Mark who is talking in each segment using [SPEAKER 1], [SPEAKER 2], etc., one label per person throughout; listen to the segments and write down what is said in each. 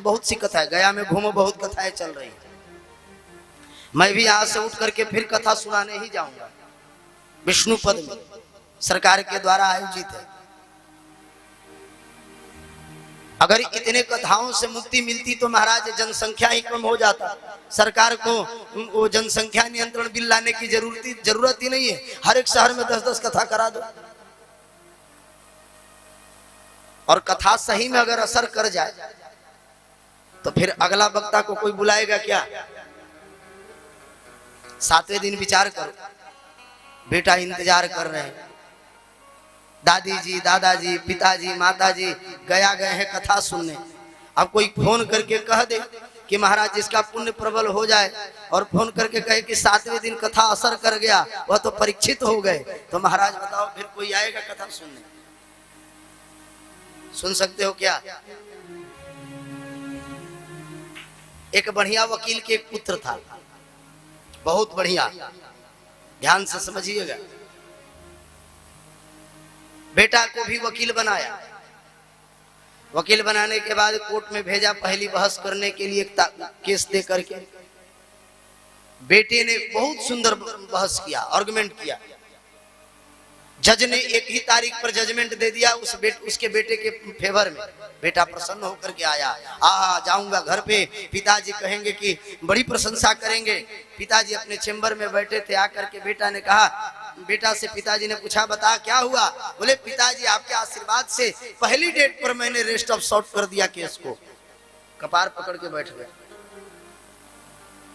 [SPEAKER 1] बहुत सी कथाएं, गया में घूमो बहुत कथाएं चल रही है। मैं भी यहाँ से उठ करके फिर कथा सुनाने ही जाऊंगा। विष्णु पद में सरकार के द्वारा आयोजित है। अगर इतने कथाओं से मुक्ति मिलती तो महाराज जनसंख्या ही कम हो जाता। सरकार को वो जनसंख्या नियंत्रण बिल लाने की जरूरत ही नहीं है। हर एक शहर में 10-10 कथा करा दो और कथा सही में अगर असर कर जाए तो फिर अगला वक्ता को कोई बुलाएगा क्या? 7वें दिन विचार करो, बेटा इंतजार कर रहे हैं, दादी जी, दादाजी, पिताजी, माताजी गया गए हैं कथा सुनने। अब कोई फोन करके कह दे कि महाराज जिसका पुण्य प्रबल हो जाए और फोन करके कहे कि 7वें दिन कथा असर कर गया, वह तो परीक्षित हो गए, तो महाराज बताओ फिर कोई आएगा कथा सुनने? सुन सकते हो क्या? एक बढ़िया वकील के एक पुत्र था, बहुत बढ़िया, ध्यान से समझिएगा। बेटा को भी वकील बनाया। वकील बनाने के बाद कोर्ट में भेजा पहली बहस करने के लिए केस दे करके। बेटे ने बहुत सुंदर बहस किया, आर्गुमेंट किया। जज ने एक ही तारीख पर जजमेंट दे दिया उसके बेटे के फेवर में। बेटा प्रसन्न होकर के आया, जाऊंगा घर पे, पिताजी कहेंगे कि बड़ी प्रशंसा करेंगे। पिताजी अपने चेंबर में बैठे थे, आकर के बेटा ने कहा, बेटा से पिताजी ने पूछा बता क्या हुआ? बोले पिताजी आपके आशीर्वाद से पहली डेट पर मैंने रेस्ट ऑफ शॉर्ट कर दिया केस को। कपार पकड़ के बैठ गए।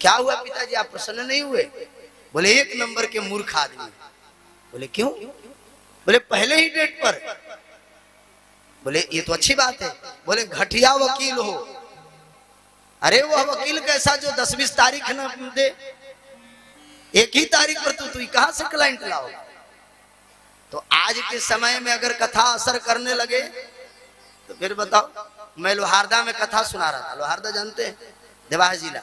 [SPEAKER 1] क्या हुआ पिताजी, आप प्रसन्न नहीं हुए? बोले 1 नंबर के मूर्ख आदमी। बोले क्यों? बोले पहले ही डेट पर। बोले ये तो अच्छी बात है। बोले घटिया वकील हो। अरे वह वकील कैसा जो 10-20 तारीख न दे, एक ही तारीख पर तू कहां से क्लाइंट लाओ? तो आज के समय में अगर कथा असर करने लगे तो फिर बताओ। मैं लोहारदा में कथा सुना रहा था। लोहारदा जानते हैं? देवास जिला,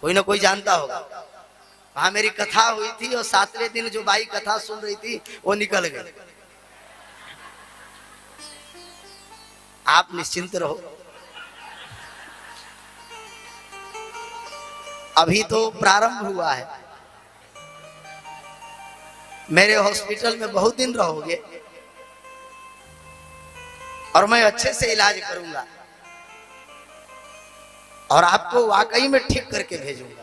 [SPEAKER 1] कोई ना कोई जानता होगा। वहां मेरी कथा हुई थी और 7वें दिन जो बाई कथा सुन रही थी वो निकल गई। आप निश्चिंत रहो, अभी तो प्रारंभ हुआ है। मेरे हॉस्पिटल में बहुत दिन रहोगे और मैं अच्छे से इलाज करूंगा और आपको वाकई में ठीक करके भेजूंगा।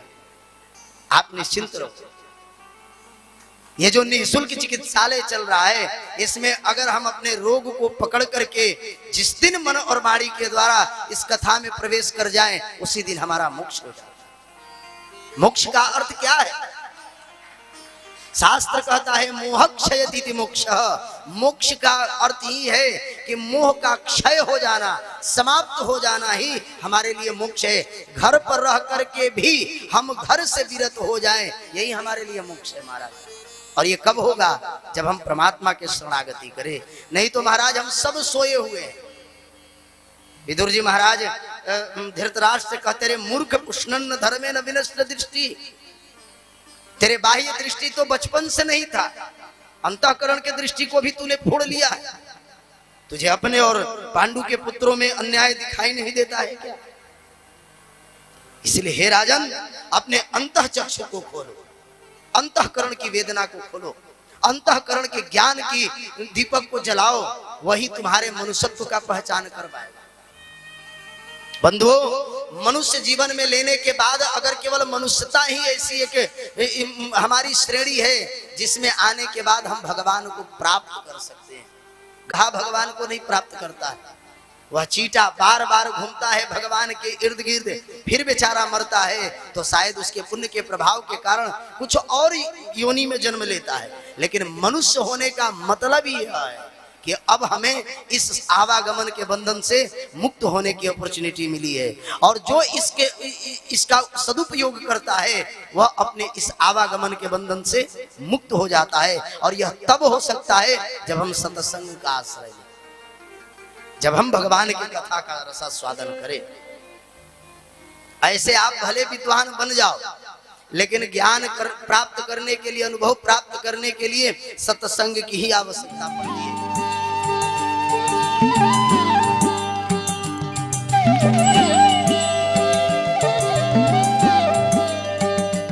[SPEAKER 1] आप निश्चिंत रहो। ये जो निःशुल्क चिकित्सालय चल रहा है, इसमें अगर हम अपने रोग को पकड़ करके जिस दिन मन और वाणी के द्वारा इस कथा में प्रवेश कर जाएं, उसी दिन हमारा मोक्ष हो जाए। मोक्ष का अर्थ क्या है? शास्त्र कहता है मोह क्षयति मोक्ष। मोक्ष का अर्थ ही है कि मोह का क्षय हो जाना, समाप्त हो जाना ही हमारे लिए मोक्ष है। घर पर रह करके भी हम घर से विरत हो जाएं, यही हमारे लिए मोक्ष है महाराज। और ये कब होगा? जब हम परमात्मा के शरणागति करें। नहीं तो महाराज हम सब सोए हुए हैं। विदुर जी महाराज धृतराष्ट्र से कहते रहे, मूर्ख पुष्णन्न धर्मे न विनष्ट दृष्टि। तेरे बाह्य दृष्टि तो बचपन से नहीं था, अंतःकरण के दृष्टि को भी तूने फोड़ लिया है। तुझे अपने और पांडु के पुत्रों में अन्याय दिखाई नहीं देता है क्या? इसलिए हे राजन, अपने अंतः चक्षु को खोलो, अंतःकरण की वेदना को खोलो, अंतःकरण के ज्ञान की दीपक को जलाओ, वही तुम्हारे मनुष्यत्व का पहचान करवाएगा। बंधुओं, मनुष्य जीवन में लेने के बाद अगर केवल मनुष्यता ही ऐसी एक हमारी श्रेणी है जिसमें आने के बाद हम भगवान को प्राप्त कर सकते हैं। घा भगवान को नहीं प्राप्त करता है। वह चींटा बार बार घूमता है भगवान के इर्द गिर्द, फिर बेचारा मरता है तो शायद उसके पुण्य के प्रभाव के कारण कुछ और योनि में जन्म लेता है। लेकिन मनुष्य होने का मतलब ही यह है कि अब हमें इस आवागमन के बंधन से मुक्त होने की अपॉर्चुनिटी मिली है। और जो इसका सदुपयोग करता है वह अपने इस आवागमन के बंधन से मुक्त हो जाता है। और यह तब हो सकता है जब हम सत्संग का आश्रय लें, जब हम भगवान की कथा का रसास्वादन करें। ऐसे आप भले विद्वान बन जाओ, लेकिन ज्ञान प्राप्त करने के लिए, अनुभव प्राप्त करने के लिए सत्संग की ही आवश्यकता पड़ती है।